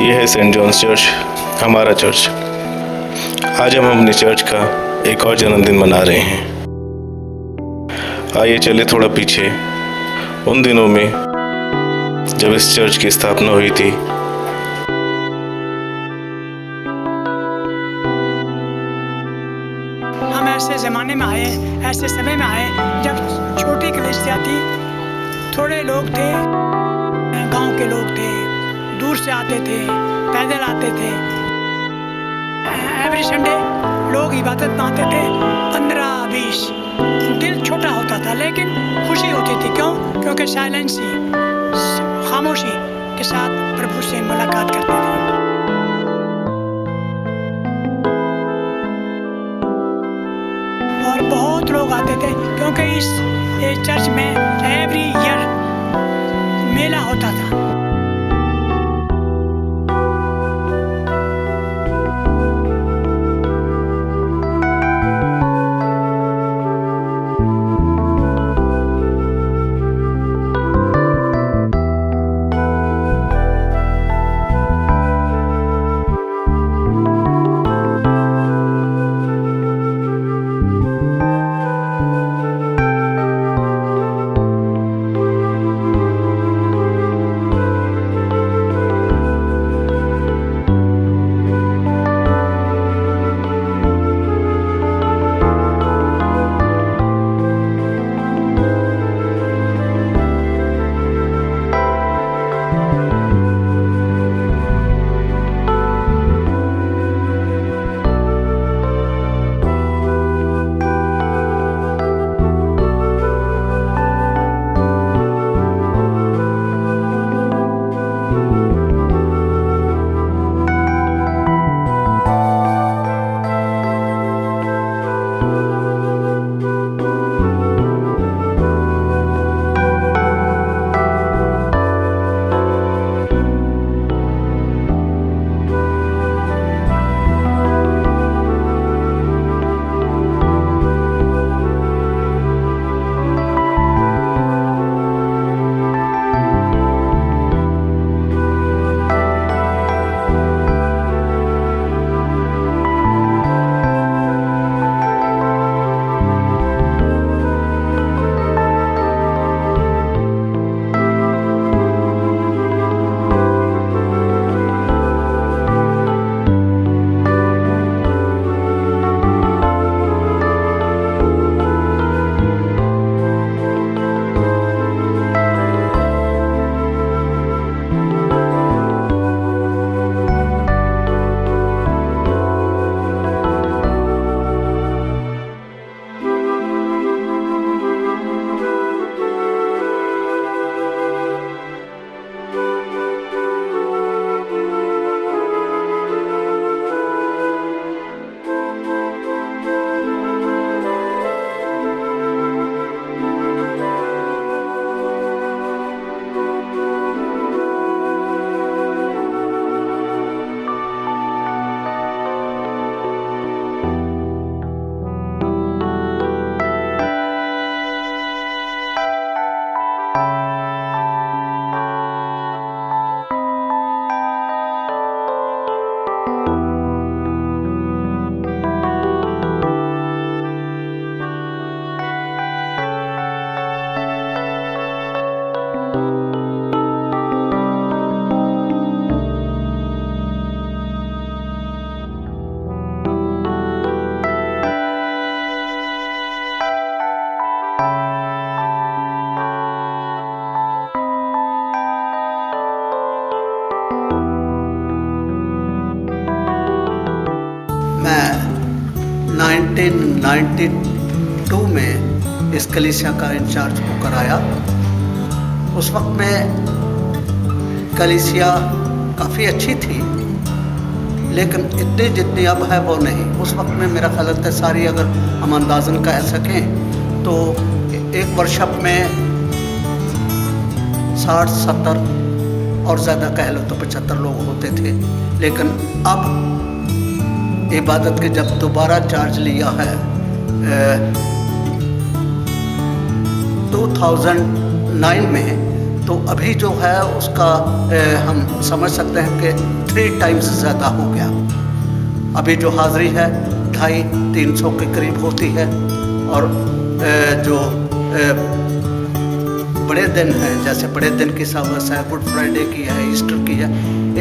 ये है Saint John's church, हमारा चर्च। आज हम अपने चर्च का एक और जन्मदिन मना रहे हैं। आइए चले थोड़ा पीछे, उन दिनों में जब इस चर्च की स्थापना हुई थी। हम ऐसे ज़माने में आए, ऐसे समय में आए जब छोटी कलीसिया थी, थोड़े लोग थे, गांव के लोग थे, दूर से आते थे, पैदल आते थे। एवरी संडे लोग इबादत में आते थे, 15-20। दिल छोटा होता था लेकिन खुशी होती थी। क्यों? क्योंकि साइलेंस ही, खामोशी के साथ प्रभु से मुलाकात करते थे। और बहुत लोग आते थे क्योंकि इस चर्च में एवरी ईयर मेला होता था। मैं 1992 में इस कलीसिया का इंचार्ज होकर आया। उस वक्त में कलीसिया काफ़ी अच्छी थी, लेकिन इतनी जितनी अब है वो नहीं। उस वक्त में मेरा ख्याल है सारी अगर हम अंदाज़न कह सकें तो एक वर्कशॉप में 60-70 और ज़्यादा कह लो तो 75 लोग होते थे। लेकिन अब इबादत के जब दोबारा चार्ज लिया है 2009 में, तो अभी जो है उसका हम समझ सकते हैं कि 3 टाइम्स ज़्यादा हो गया। अभी जो हाज़िरी है 250-300 के करीब होती है, और जो बड़े दिन हैं, जैसे बड़े दिन की सावस है, गुड फ्राइडे की है, ईस्टर की है,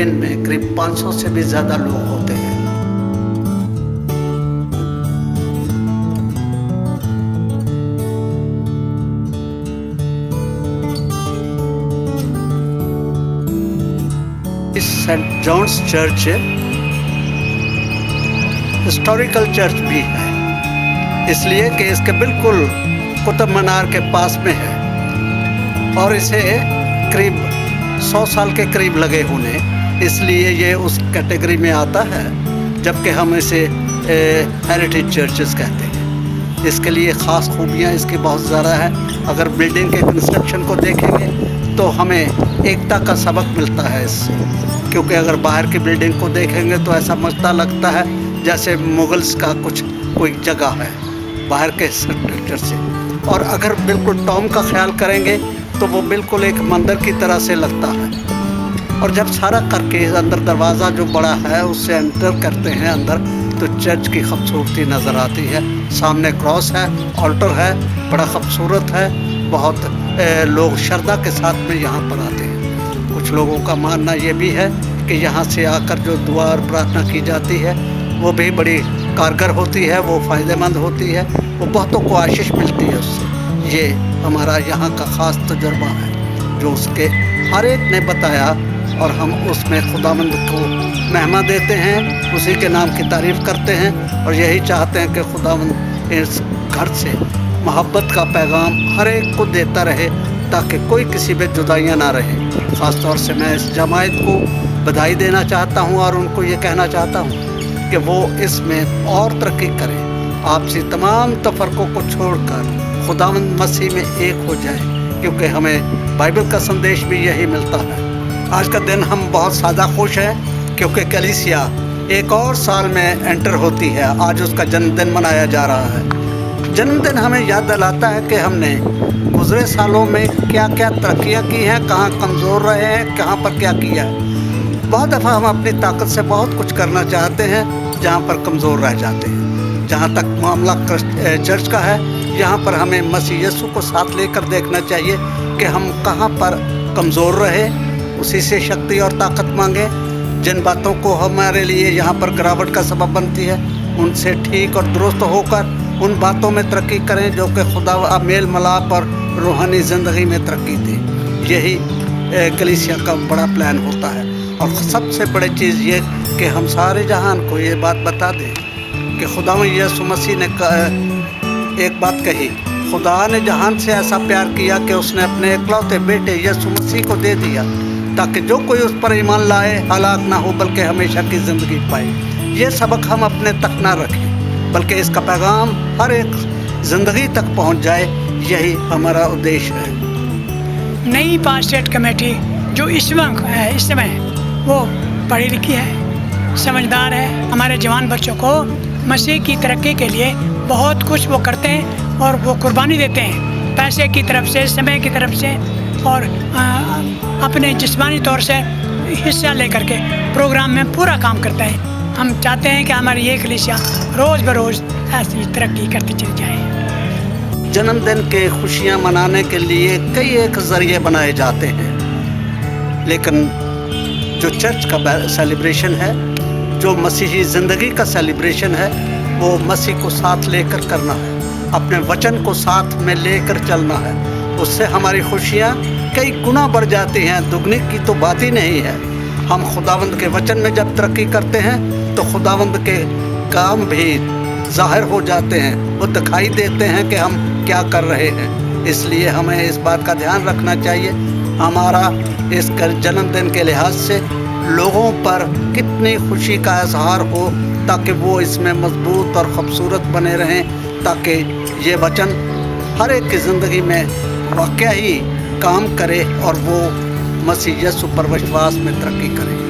इनमें करीब 500 से भी ज़्यादा लोग होते हैं। इस Saint John's church historical church भी है, इसलिए कि इसके बिल्कुल कुतुब मीनार के पास में है, और इसे करीब 100 साल के करीब लगे होने, इसलिए ये उस कैटेगरी में आता है, जबकि हम इसे हेरिटेज चर्चेस कहते हैं। इसके लिए ख़ास खूबियाँ इसकी बहुत ज़्यादा है। अगर बिल्डिंग के कंस्ट्रक्शन को देखेंगे तो हमें एकता का सबक मिलता है इससे, क्योंकि अगर बाहर की बिल्डिंग को देखेंगे तो ऐसा मसला लगता है जैसे मुगल्स का कोई जगह है बाहर के स्ट्रक्चर से, और अगर बिल्कुल टॉम का ख्याल करेंगे तो वो बिल्कुल एक मंदिर की तरह से लगता है। और जब सारा करके अंदर दरवाज़ा जो बड़ा है उससे एंटर करते हैं अंदर, तो चर्च की खूबसूरती नज़र आती है। सामने क्रॉस है, ऑल्टर है, बड़ा खूबसूरत है। बहुत लोग श्रद्धा के साथ में यहाँ पर आते हैं। कुछ लोगों का मानना ये भी है कि यहाँ से आकर जो दुआ और प्रार्थना की जाती है वो भी बड़ी कारगर होती है, वो फ़ायदेमंद होती है, वो बहुतों को आशीष मिलती है उससे। ये हमारा यहाँ का ख़ास तजुर्बा है जो उसके हर एक ने बताया, और हम उसमें खुदावंद को महिमा देते हैं, उसी के नाम की तारीफ़ करते हैं, और यही चाहते हैं कि खुदावंद इस घर से मोहब्बत का पैगाम हर एक को देता रहे, ताकि कोई किसी में जुदाइयाँ ना रहे। ख़ास तौर से मैं इस जमायत को बधाई देना चाहता हूँ और उनको ये कहना चाहता हूँ कि वो इसमें और तरक्की करें, आपसी तमाम तफरकों को छोड़कर खुदावंद मसीह में एक हो जाए, क्योंकि हमें बाइबल का संदेश भी यही मिलता है। आज का दिन हम बहुत ज़्यादा खुश हैं, क्योंकि कलीसिया एक और साल में एंटर होती है। आज उसका जन्मदिन मनाया जा रहा है। जन्मदिन हमें याद दिलाता है कि हमने गुज़रे सालों में क्या क्या तरक्कियाँ की हैं, कहाँ कमज़ोर रहे हैं, कहाँ पर क्या किया है। बहुत दफ़ा हम अपनी ताकत से बहुत कुछ करना चाहते हैं, जहाँ पर कमज़ोर रह जाते हैं। जहाँ तक मामला चर्च का है, यहाँ पर हमें मसीह यीशु को साथ लेकर देखना चाहिए कि हम कहाँ पर कमज़ोर रहे, उसी से शक्ति और ताकत मांगे। जिन बातों को हमारे लिए यहाँ पर गिरावट का सबब बनती है, उनसे ठीक और दुरुस्त होकर उन बातों में तरक्की करें जो कि खुदा मेल मिलाप और रूहानी ज़िंदगी में तरक्की दे। यही कलीसिया का बड़ा प्लान होता है। और सबसे बड़ी चीज़ ये कि हम सारे जहान को ये बात बता दें कि खुदा यीशु मसीह ने एक बात कही, खुदा ने जहान से ऐसा प्यार किया कि उसने अपने इकलौते बेटे यीशु मसीह को दे दिया, ताकि जो कोई उस पर ईमान लाए हलाक ना हो बल्कि हमेशा की ज़िंदगी पाए। ये सबक हम अपने तक ना रखें, बल्कि इसका पैगाम हर एक ज़िंदगी तक पहुंच जाए, यही हमारा उद्देश्य है। नई पास्टेट कमेटी जो इस समय वो पढ़ी लिखी है, समझदार है। हमारे जवान बच्चों को मसीह की तरक्की के लिए बहुत कुछ वो करते हैं और वो कुर्बानी देते हैं, पैसे की तरफ से, समय की तरफ से, और अपने जिस्मानी तौर से हिस्सा लेकर के प्रोग्राम में पूरा काम करता है। हम चाहते हैं कि हमारी ये कलीसिया रोज़ बरोज़ ऐसी तरक्की करती चली जाए। जन्मदिन के खुशियाँ मनाने के लिए कई एक ज़रिए बनाए जाते हैं, लेकिन जो चर्च का सेलिब्रेशन है, जो मसीही ज़िंदगी का सेलिब्रेशन है, वो मसीह को साथ लेकर करना है, अपने वचन को साथ में लेकर चलना है। उससे हमारी खुशियाँ कई गुना बढ़ जाती हैं, दुगनी की तो बात ही नहीं है। हम खुदावंद के वचन में जब तरक्की करते हैं तो खुदावंद के काम भी ज़ाहिर हो जाते हैं, वो दिखाई देते हैं कि हम क्या कर रहे हैं। इसलिए हमें इस बात का ध्यान रखना चाहिए, हमारा इस जन्मदिन के लिहाज से लोगों पर कितनी खुशी का इजहार हो, ताकि वो इसमें मजबूत और ख़ूबसूरत बने रहें, ताकि ये वचन हर एक की ज़िंदगी में वाकई ही काम करे और वो मसीह यीशु पर विश्वास में तरक्की करे।